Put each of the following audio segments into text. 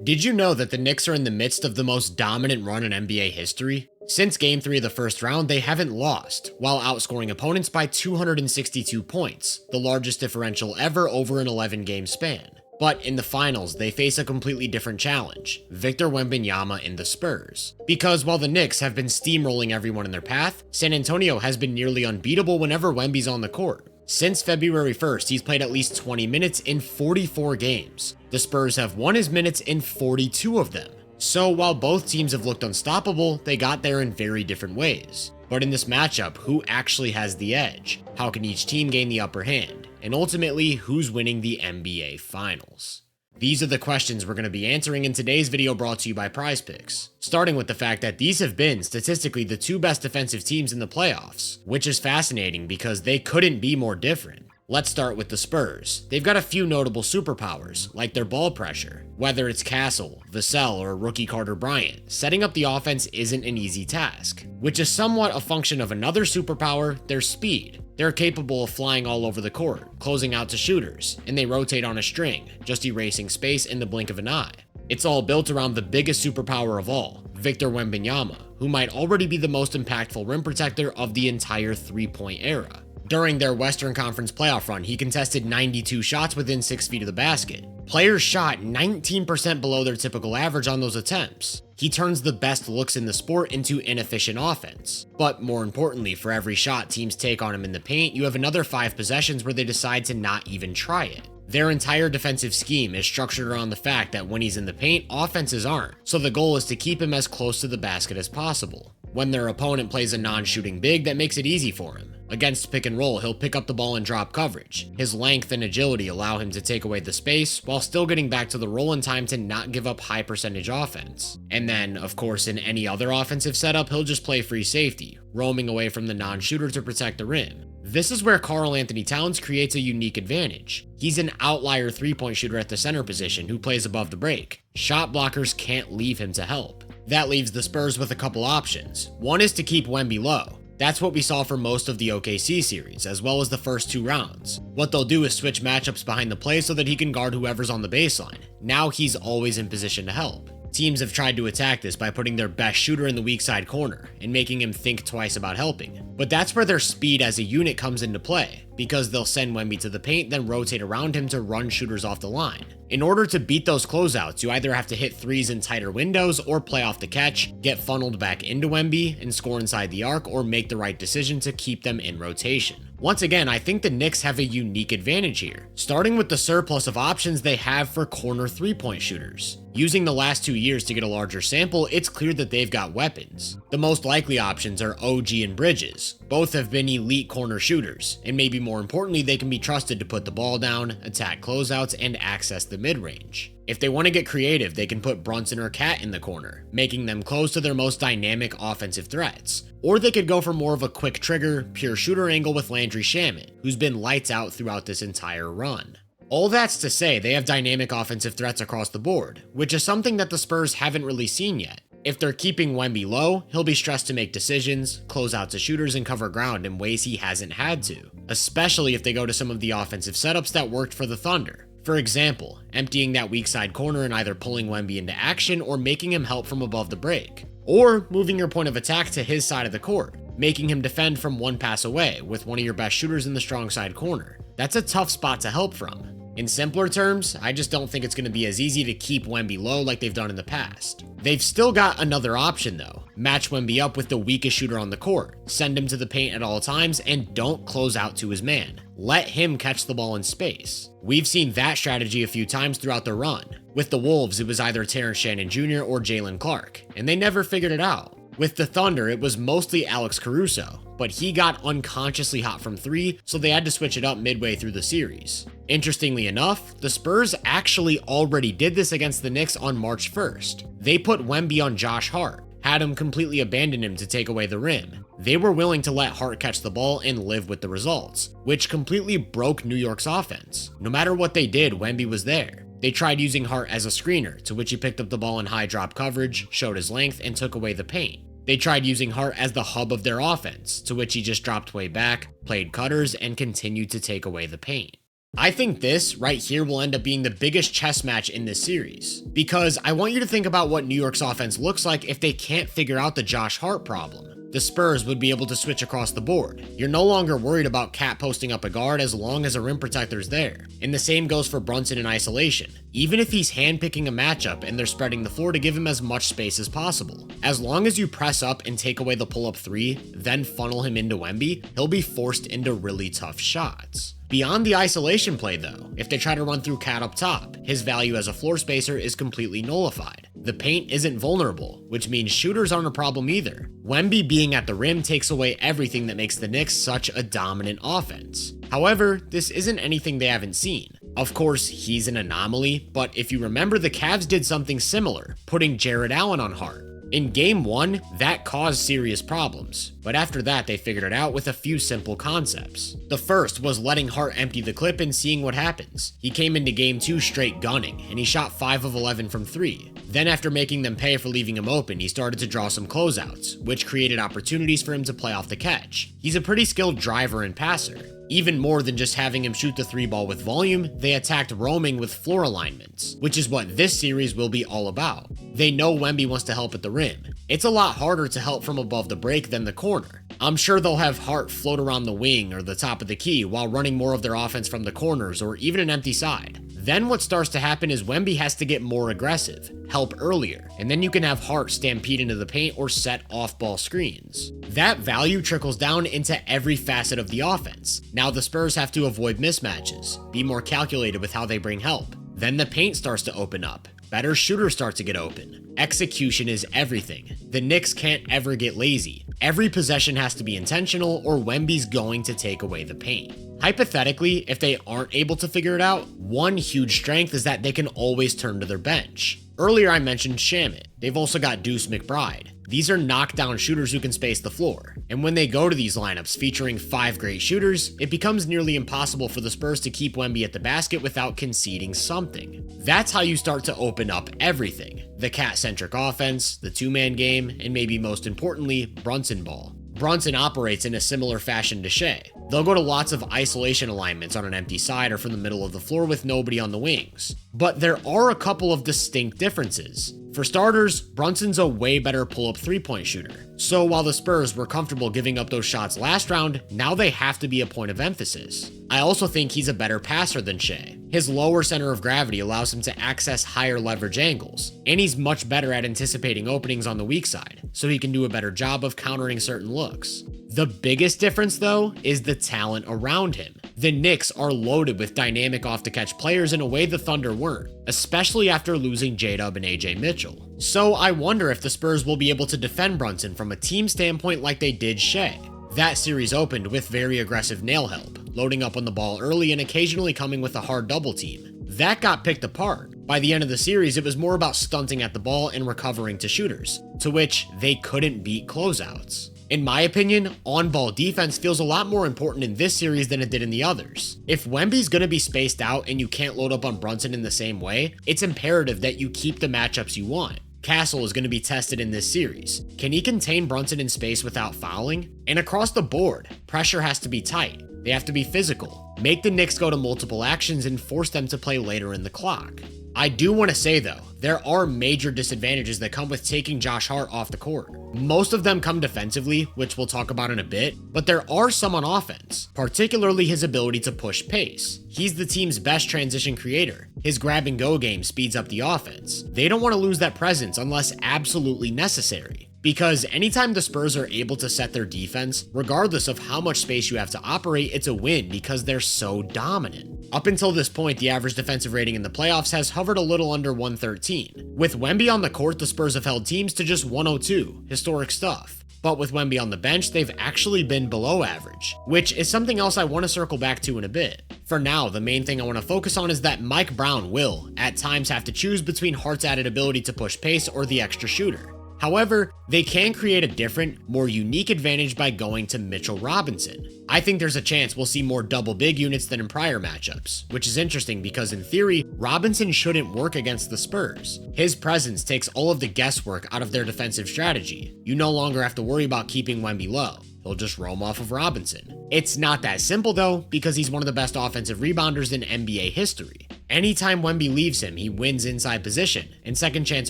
Did you know that the Knicks are in the midst of the most dominant run in NBA history? Since Game 3 of the first round, they haven't lost, while outscoring opponents by 262 points, the largest differential ever over an 11-game span. But in the finals, they face a completely different challenge, Victor Wembanyama and the Spurs. Because while the Knicks have been steamrolling everyone in their path, San Antonio has been nearly unbeatable whenever Wemby's on the court. Since February 1st, he's played at least 20 minutes in 44 games. The Spurs have won his minutes in 42 of them. So while both teams have looked unstoppable, they got there in very different ways. But in this matchup, who actually has the edge? How can each team gain the upper hand? And ultimately, who's winning the NBA Finals? These are the questions we're going to be answering in today's video, brought to you by PrizePicks. Starting with the fact that these have been, statistically, the two best defensive teams in the playoffs, which is fascinating because they couldn't be more different. Let's start with the Spurs. They've got a few notable superpowers, like their ball pressure. Whether it's Castle, Vassell, or rookie Carter Bryant, setting up the offense isn't an easy task, which is somewhat a function of another superpower, their speed. They're capable of flying all over the court, closing out to shooters, and they rotate on a string, just erasing space in the blink of an eye. It's all built around the biggest superpower of all, Victor Wembanyama, who might already be the most impactful rim protector of the entire three-point era. During their Western Conference playoff run, he contested 92 shots within 6 feet of the basket. Players shot 19% below their typical average on those attempts. He turns the best looks in the sport into inefficient offense. But more importantly, for every shot teams take on him in the paint, you have another 5 possessions where they decide to not even try it. Their entire defensive scheme is structured around the fact that when he's in the paint, offenses aren't, so the goal is to keep him as close to the basket as possible. When their opponent plays a non-shooting big, that makes it easy for him. Against pick and roll, he'll pick up the ball and drop coverage. His length and agility allow him to take away the space while still getting back to the roll in time to not give up high percentage offense. And then, of course, in any other offensive setup, he'll just play free safety, roaming away from the non-shooter to protect the rim. This is where Karl-Anthony Towns creates a unique advantage. He's an outlier three-point shooter at the center position who plays above the break. Shot blockers can't leave him to help. That leaves the Spurs with a couple options. One is to keep Wemby low. That's what we saw for most of the OKC series, as well as the first 2 rounds. What they'll do is switch matchups behind the play so that he can guard whoever's on the baseline. Now he's always in position to help. Teams have tried to attack this by putting their best shooter in the weak side corner and making him think twice about helping. But that's where their speed as a unit comes into play, because they'll send Wemby to the paint, then rotate around him to run shooters off the line. In order to beat those closeouts, you either have to hit threes in tighter windows or play off the catch, get funneled back into Wemby and score inside the arc, or make the right decision to keep them in rotation. Once again, I think the Knicks have a unique advantage here, starting with the surplus of options they have for corner three-point shooters. Using the last 2 years to get a larger sample, it's clear that they've got weapons. The most likely options are OG and Bridges. Both have been elite corner shooters, and maybe more importantly, they can be trusted to put the ball down, attack closeouts, and access the mid-range. If they want to get creative, they can put Brunson or Cat in the corner, making them close to their most dynamic offensive threats. Or they could go for more of a quick trigger, pure shooter angle with Landry Shamet, who's been lights out throughout this entire run. All that's to say, they have dynamic offensive threats across the board, which is something that the Spurs haven't really seen yet. If they're keeping Wemby low, he'll be stressed to make decisions, close out to shooters, and cover ground in ways he hasn't had to, especially if they go to some of the offensive setups that worked for the Thunder. For example, emptying that weak side corner and either pulling Wemby into action or making him help from above the break. Or moving your point of attack to his side of the court, making him defend from one pass away with one of your best shooters in the strong side corner. That's a tough spot to help from. In simpler terms, I just don't think it's going to be as easy to keep Wemby low like they've done in the past. They've still got another option though. Match Wemby up with the weakest shooter on the court, send him to the paint at all times, and don't close out to his man. Let him catch the ball in space. We've seen that strategy a few times throughout the run. With the Wolves, it was either Terrence Shannon Jr. or Jalen Clark, and they never figured it out. With the Thunder, it was mostly Alex Caruso, but he got unconsciously hot from 3, so they had to switch it up midway through the series. Interestingly enough, the Spurs actually already did this against the Knicks on March 1st. They put Wemby on Josh Hart, had him completely abandon him to take away the rim. They were willing to let Hart catch the ball and live with the results, which completely broke New York's offense. No matter what they did, Wemby was there. They tried using Hart as a screener, to which he picked up the ball in high drop coverage, showed his length, and took away the paint. They tried using Hart as the hub of their offense, to which he just dropped way back, played cutters, and continued to take away the paint. I think this right here will end up being the biggest chess match in this series, because I want you to think about what New York's offense looks like if they can't figure out the Josh Hart problem. The Spurs would be able to switch across the board. You're no longer worried about Cat posting up a guard as long as a rim protector's there. And the same goes for Brunson in isolation. Even if he's handpicking a matchup and they're spreading the floor to give him as much space as possible. As long as you press up and take away the pull-up three, then funnel him into Wemby, he'll be forced into really tough shots. Beyond the isolation play though, if they try to run through Cat up top, his value as a floor spacer is completely nullified. The paint isn't vulnerable, which means shooters aren't a problem either. Wemby being at the rim takes away everything that makes the Knicks such a dominant offense. However, this isn't anything they haven't seen. Of course, he's an anomaly, but if you remember, the Cavs did something similar, putting Jared Allen on Hart. In game 1, that caused serious problems, but after that they figured it out with a few simple concepts. The first was letting Hart empty the clip and seeing what happens. He came into game 2 straight gunning, and he shot 5 of 11 from 3. Then after making them pay for leaving him open, he started to draw some closeouts, which created opportunities for him to play off the catch. He's a pretty skilled driver and passer. Even more than just having him shoot the 3-ball with volume, they attacked roaming with floor alignments, which is what this series will be all about. They know Wemby wants to help at the rim. It's a lot harder to help from above the break than the corner. I'm sure they'll have Hart float around the wing or the top of the key while running more of their offense from the corners or even an empty side. Then what starts to happen is Wemby has to get more aggressive, help earlier, and then you can have Hart stampede into the paint or set off-ball screens. That value trickles down into every facet of the offense. Now the Spurs have to avoid mismatches, be more calculated with how they bring help. Then the paint starts to open up. Better shooters start to get open. Execution is everything. The Knicks can't ever get lazy. Every possession has to be intentional or Wemby's going to take away the paint. Hypothetically, if they aren't able to figure it out, one huge strength is that they can always turn to their bench. Earlier I mentioned Shamit. They've also got Deuce McBride. These are knockdown shooters who can space the floor. And when they go to these lineups featuring 5 great shooters, it becomes nearly impossible for the Spurs to keep Wemby at the basket without conceding something. That's how you start to open up everything. The cat-centric offense, the two-man game, and maybe most importantly, Brunson ball. Brunson operates in a similar fashion to Shea. They'll go to lots of isolation alignments on an empty side or from the middle of the floor with nobody on the wings. But there are a couple of distinct differences. For starters, Brunson's a way better pull-up three-point shooter. So while the Spurs were comfortable giving up those shots last round, now they have to be a point of emphasis. I also think he's a better passer than Shea. His lower center of gravity allows him to access higher leverage angles, and he's much better at anticipating openings on the weak side, so he can do a better job of countering certain looks. The biggest difference though is the talent around him. The Knicks are loaded with dynamic off-the-catch players in a way the Thunder weren't, especially after losing J-Dub and AJ Mitchell. So I wonder if the Spurs will be able to defend Brunson from a team standpoint like they did Shea. That series opened with very aggressive nail help, loading up on the ball early and occasionally coming with a hard double team. That got picked apart. By the end of the series, it was more about stunting at the ball and recovering to shooters, to which they couldn't beat closeouts. In my opinion, on-ball defense feels a lot more important in this series than it did in the others. If Wemby's gonna be spaced out and you can't load up on Brunson in the same way, it's imperative that you keep the matchups you want. Castle is going to be tested in this series. Can he contain Brunson in space without fouling? And across the board, pressure has to be tight. They have to be physical. Make the Knicks go to multiple actions and force them to play later in the clock. I do want to say though, there are major disadvantages that come with taking Josh Hart off the court. Most of them come defensively, which we'll talk about in a bit, but there are some on offense, particularly his ability to push pace. He's the team's best transition creator. His grab and go game speeds up the offense. They don't want to lose that presence unless absolutely necessary. Because anytime the Spurs are able to set their defense, regardless of how much space you have to operate, it's a win because they're so dominant. Up until this point, the average defensive rating in the playoffs has hovered a little under 113. With Wemby on the court, the Spurs have held teams to just 102, historic stuff. But with Wemby on the bench, they've actually been below average, which is something else I want to circle back to in a bit. For now, the main thing I want to focus on is that Mike Brown will, at times, have to choose between Hart's added ability to push pace or the extra shooter. However, they can create a different, more unique advantage by going to Mitchell Robinson. I think there's a chance we'll see more double big units than in prior matchups, which is interesting because in theory, Robinson shouldn't work against the Spurs. His presence takes all of the guesswork out of their defensive strategy. You no longer have to worry about keeping Wemby low. he'll just roam off of Robinson. It's not that simple though, because he's one of the best offensive rebounders in NBA history. Anytime Wemby leaves him, he wins inside position, and second chance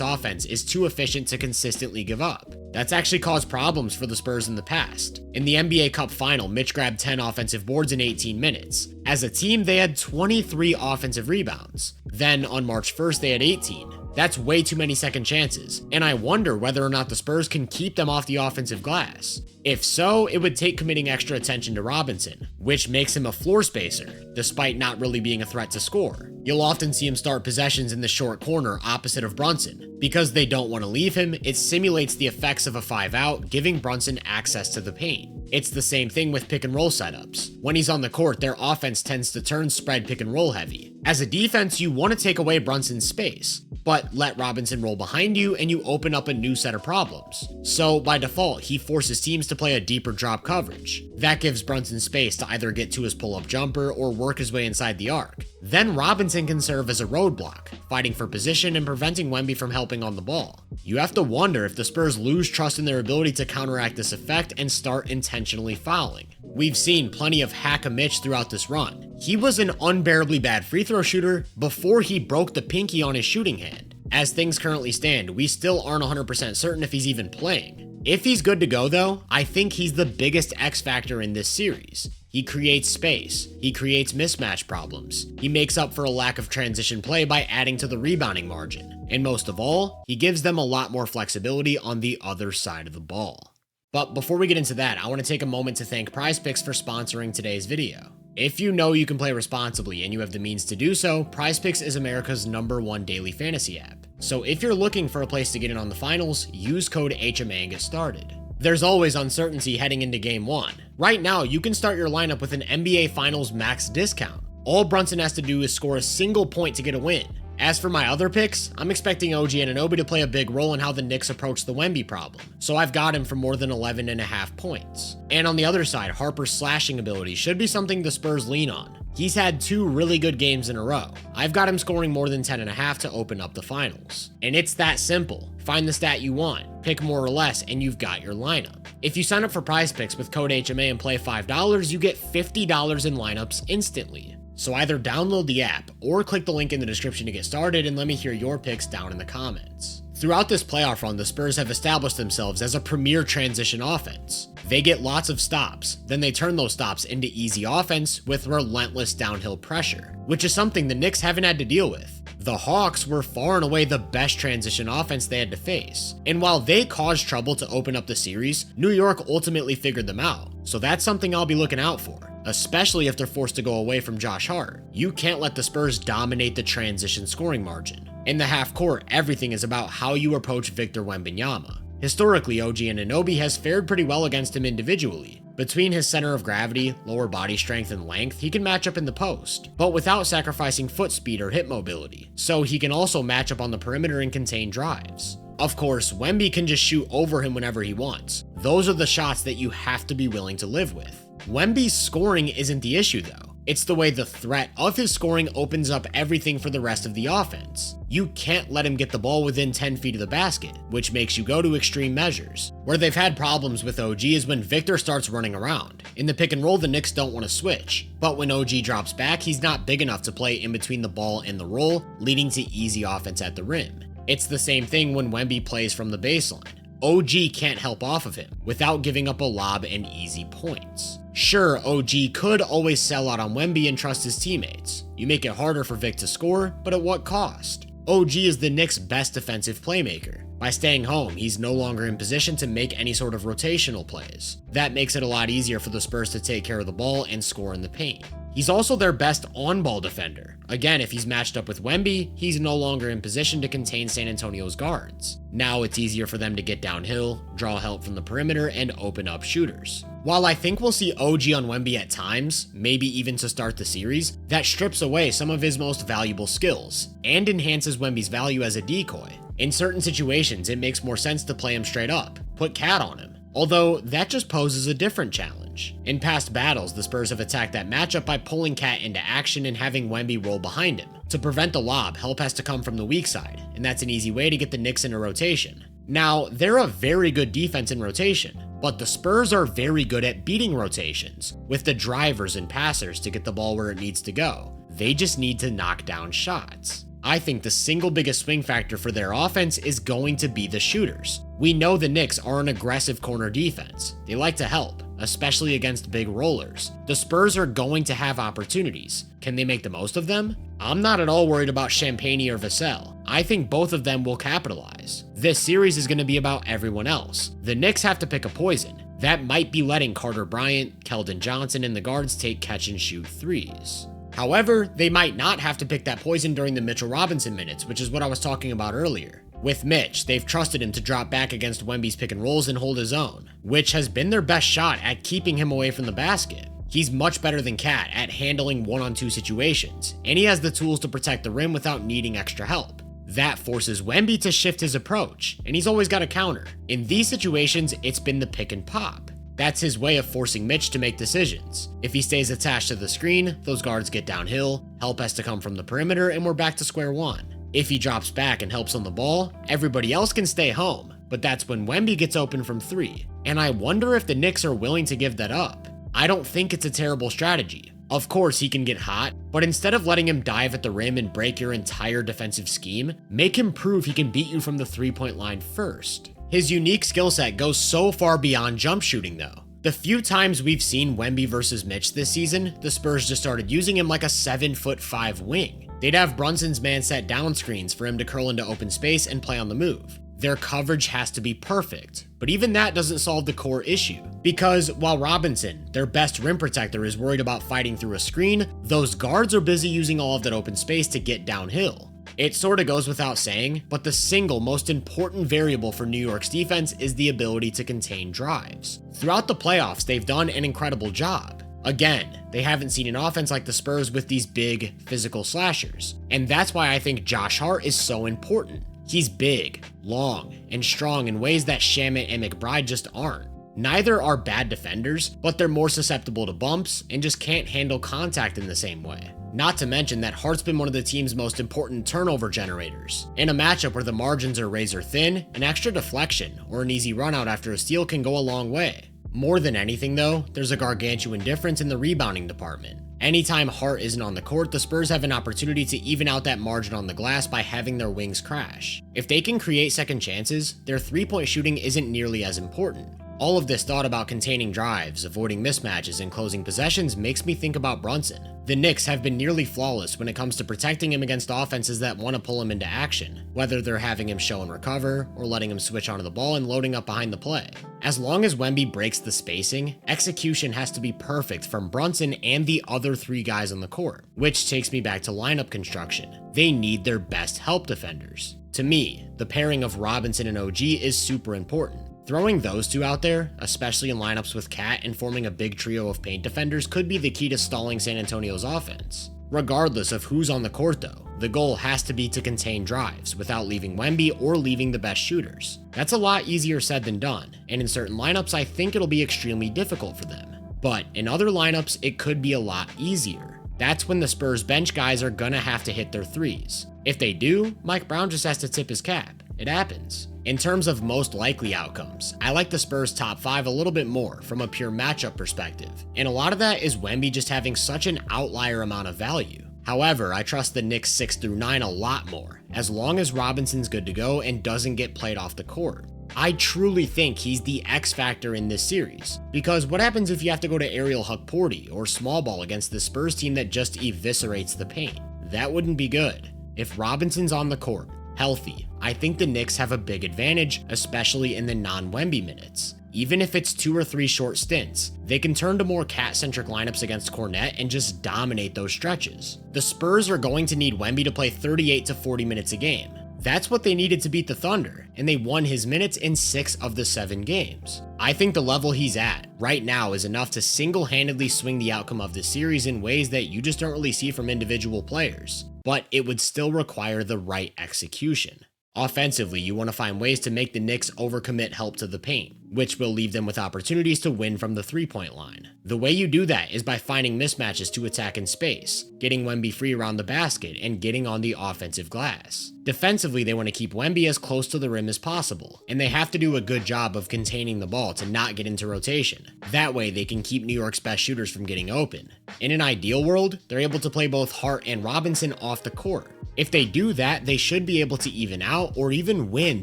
offense is too efficient to consistently give up. That's actually caused problems for the Spurs in the past. In the NBA Cup final, Mitch grabbed 10 offensive boards in 18 minutes. As a team, they had 23 offensive rebounds. Then, on March 1st, they had 18. That's way too many second chances, and I wonder whether or not the Spurs can keep them off the offensive glass. If so, it would take committing extra attention to Robinson, which makes him a floor spacer, despite not really being a threat to score. You'll often see him start possessions in the short corner opposite of Brunson. Because they don't want to leave him, it simulates the effects of a 5-out, giving Brunson access to the paint. It's the same thing with pick and roll setups. When he's on the court, their offense tends to turn spread pick and roll heavy. As a defense, you want to take away Brunson's space, but let Robinson roll behind you and you open up a new set of problems. So by default, he forces teams to play a deeper drop coverage. That gives Brunson space to either get to his pull-up jumper or work his way inside the arc. Then Robinson can serve as a roadblock, fighting for position and preventing Wemby from helping on the ball. You have to wonder if the Spurs lose trust in their ability to counteract this effect and start intentionally fouling. We've seen plenty of hack-a-Mitch throughout this run. He was an unbearably bad free throw shooter before he broke the pinky on his shooting hand. As things currently stand, we still aren't 100% certain if he's even playing. If he's good to go though, I think he's the biggest X factor in this series. He creates space, he creates mismatch problems, he makes up for a lack of transition play by adding to the rebounding margin, and most of all, he gives them a lot more flexibility on the other side of the ball. But before we get into that, I want to take a moment to thank PrizePicks for sponsoring today's video. If you know you can play responsibly and you have the means to do so, PrizePicks is America's #1 daily fantasy app. So if you're looking for a place to get in on the finals, use code HMA and get started. There's always uncertainty heading into Game 1. Right now, you can start your lineup with an NBA Finals max discount. All Brunson has to do is score a single point to get a win. As for my other picks, I'm expecting OG Anunoby to play a big role in how the Knicks approach the Wemby problem, so I've got him for more than 11.5 points. And on the other side, Harper's slashing ability should be something the Spurs lean on. He's had 2 really good games in a row. I've got him scoring more than 10.5 to open up the finals. And it's that simple. Find the stat you want, pick more or less, and you've got your lineup. If you sign up for PrizePicks with code HMA and play $5, you get $50 in lineups instantly. So either download the app or click the link in the description to get started and let me hear your picks down in the comments. Throughout this playoff run, the Spurs have established themselves as a premier transition offense. They get lots of stops, then they turn those stops into easy offense with relentless downhill pressure, which is something the Knicks haven't had to deal with. The Hawks were far and away the best transition offense they had to face, and while they caused trouble to open up the series, New York ultimately figured them out, so that's something I'll be looking out for, especially if they're forced to go away from Josh Hart. You can't let the Spurs dominate the transition scoring margin. In the half court, everything is about how you approach Victor Wembanyama. Historically, OG Anunoby has fared pretty well against him individually. Between his center of gravity, lower body strength, and length, he can match up in the post, but without sacrificing foot speed or hip mobility, so he can also match up on the perimeter and contain drives. Of course, Wemby can just shoot over him whenever he wants. Those are the shots that you have to be willing to live with. Wemby's scoring isn't the issue though. It's the way the threat of his scoring opens up everything for the rest of the offense. You can't let him get the ball within 10 feet of the basket, which makes you go to extreme measures. Where they've had problems with OG is when Victor starts running around. In the pick and roll, the Knicks don't want to switch, but when OG drops back, he's not big enough to play in between the ball and the roll, leading to easy offense at the rim. It's the same thing when Wemby plays from the baseline. OG can't help off of him without giving up a lob and easy points. Sure, OG could always sell out on Wemby and trust his teammates. You make it harder for Vic to score, but at what cost? OG is the Knicks' best defensive playmaker. By staying home, he's no longer in position to make any sort of rotational plays. That makes it a lot easier for the Spurs to take care of the ball and score in the paint. He's also their best on-ball defender. Again, if he's matched up with Wemby, he's no longer in position to contain San Antonio's guards. Now it's easier for them to get downhill, draw help from the perimeter, and open up shooters. While I think we'll see OG on Wemby at times, maybe even to start the series, that strips away some of his most valuable skills, and enhances Wemby's value as a decoy. In certain situations, it makes more sense to play him straight up, put Cat on him. Although, that just poses a different challenge. In past battles, the Spurs have attacked that matchup by pulling Cat into action and having Wemby roll behind him. To prevent the lob, help has to come from the weak side, and that's an easy way to get the Knicks into rotation. Now, they're a very good defense in rotation, But the Spurs are very good at beating rotations, with the drivers and passers to get the ball where it needs to go. They just need to knock down shots. I think the single biggest swing factor for their offense is going to be the shooters. We know the Knicks are an aggressive corner defense. They like to help, especially against big rollers. The Spurs are going to have opportunities. Can they make the most of them? I'm not at all worried about Champagnie or Vassell. I think both of them will capitalize. This series is going to be about everyone else. The Knicks have to pick a poison. That might be letting Carter Bryant, Keldon Johnson, and the guards take catch-and-shoot threes. However, they might not have to pick that poison during the Mitchell Robinson minutes, which is what I was talking about earlier. With Mitch, they've trusted him to drop back against Wemby's pick and rolls and hold his own, which has been their best shot at keeping him away from the basket. He's much better than Cat at handling one-on-two situations, and he has the tools to protect the rim without needing extra help. That forces Wemby to shift his approach, and he's always got a counter. In these situations, it's been the pick and pop. That's his way of forcing Mitch to make decisions. If he stays attached to the screen, those guards get downhill, help has to come from the perimeter, and we're back to square one. If he drops back and helps on the ball, everybody else can stay home, but that's when Wemby gets open from three. And I wonder if the Knicks are willing to give that up. I don't think it's a terrible strategy. Of course, he can get hot, but instead of letting him dive at the rim and break your entire defensive scheme, make him prove he can beat you from the three-point line first. His unique skill set goes so far beyond jump shooting though. The few times we've seen Wemby versus Mitch this season, the Spurs just started using him like a 7'5" wing. They'd have Brunson's man set down screens for him to curl into open space and play on the move. Their coverage has to be perfect, but even that doesn't solve the core issue. Because while Robinson, their best rim protector, is worried about fighting through a screen, those guards are busy using all of that open space to get downhill. It sorta goes without saying, but the single most important variable for New York's defense is the ability to contain drives. Throughout the playoffs, they've done an incredible job. Again, they haven't seen an offense like the Spurs with these big, physical slashers. And that's why I think Josh Hart is so important. He's big, long, and strong in ways that Shamet and McBride just aren't. Neither are bad defenders, but they're more susceptible to bumps and just can't handle contact in the same way. Not to mention that Hart's been one of the team's most important turnover generators. In a matchup where the margins are razor thin, an extra deflection or an easy run out after a steal can go a long way. More than anything though, there's a gargantuan difference in the rebounding department. Anytime Hart isn't on the court, the Spurs have an opportunity to even out that margin on the glass by having their wings crash. If they can create second chances, their three-point shooting isn't nearly as important. All of this thought about containing drives, avoiding mismatches, and closing possessions makes me think about Brunson. The Knicks have been nearly flawless when it comes to protecting him against offenses that want to pull him into action, whether they're having him show and recover, or letting him switch onto the ball and loading up behind the play. As long as Wemby breaks the spacing, execution has to be perfect from Brunson and the other three guys on the court, which takes me back to lineup construction. They need their best help defenders. To me, the pairing of Robinson and OG is super important. Throwing those two out there, especially in lineups with Cat and forming a big trio of paint defenders, could be the key to stalling San Antonio's offense. Regardless of who's on the court though, the goal has to be to contain drives without leaving Wemby or leaving the best shooters. That's a lot easier said than done, and in certain lineups I think it'll be extremely difficult for them. But in other lineups, it could be a lot easier. That's when the Spurs bench guys are gonna have to hit their threes. If they do, Mike Brown just has to tip his cap. It happens. In terms of most likely outcomes, I like the Spurs top 5 a little bit more from a pure matchup perspective, and a lot of that is Wemby just having such an outlier amount of value. However, I trust the Knicks 6 through 9 a lot more, as long as Robinson's good to go and doesn't get played off the court. I truly think he's the X factor in this series, because what happens if you have to go to Ariel Hukporti or small ball against the Spurs team that just eviscerates the paint? That wouldn't be good. If Robinson's on the court, healthy, I think the Knicks have a big advantage, especially in the non-Wemby minutes. Even if it's 2 or 3 short stints, they can turn to more cat-centric lineups against Kornet and just dominate those stretches. The Spurs are going to need Wemby to play 38 to 40 minutes a game. That's what they needed to beat the Thunder, and they won his minutes in 6 of the 7 games. I think the level he's at right now is enough to single-handedly swing the outcome of this series in ways that you just don't really see from individual players. But it would still require the right execution. Offensively, you want to find ways to make the Knicks overcommit help to the paint. which will leave them with opportunities to win from the three-point line. The way you do that is by finding mismatches to attack in space, getting Wemby free around the basket, and getting on the offensive glass. Defensively, they want to keep Wemby as close to the rim as possible, and they have to do a good job of containing the ball to not get into rotation. That way, they can keep New York's best shooters from getting open. In an ideal world, they're able to play both Hart and Robinson off the court. If they do that, they should be able to even out or even win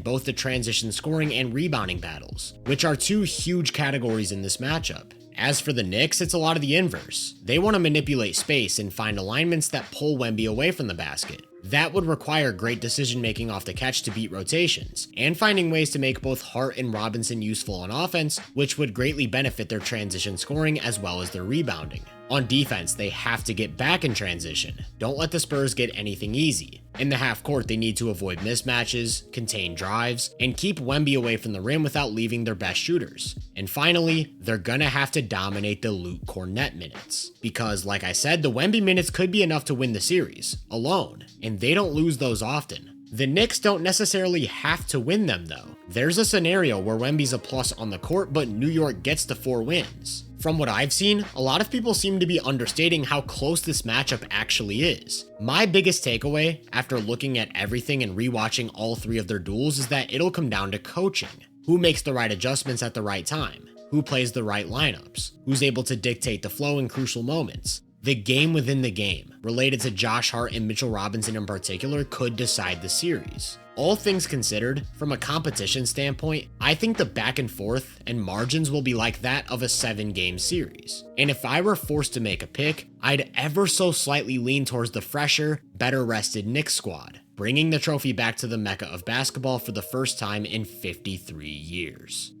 both the transition scoring and rebounding battles, which are two huge categories in this matchup. As for the Knicks, it's a lot of the inverse. They want to manipulate space and find alignments that pull Wemby away from the basket. That would require great decision making off the catch to beat rotations, and finding ways to make both Hart and Robinson useful on offense, which would greatly benefit their transition scoring as well as their rebounding. On defense, they have to get back in transition. Don't let the Spurs get anything easy. In the half court, they need to avoid mismatches, contain drives, and keep Wemby away from the rim without leaving their best shooters. And finally, they're gonna have to dominate the Luke Kornet minutes. Because, like I said, the Wemby minutes could be enough to win the series, alone, and they don't lose those often. The Knicks don't necessarily have to win them though. There's a scenario where Wemby's a plus on the court, but New York gets the 4 wins. From what I've seen, a lot of people seem to be understating how close this matchup actually is. My biggest takeaway, after looking at everything and rewatching all 3 of their duels, is that it'll come down to coaching. Who makes the right adjustments at the right time? Who plays the right lineups? Who's able to dictate the flow in crucial moments? The game within the game, related to Josh Hart and Mitchell Robinson in particular, could decide the series. All things considered, from a competition standpoint, I think the back and forth and margins will be like that of a 7-game series. And if I were forced to make a pick, I'd ever so slightly lean towards the fresher, better rested Knicks squad, bringing the trophy back to the mecca of basketball for the first time in 53 years.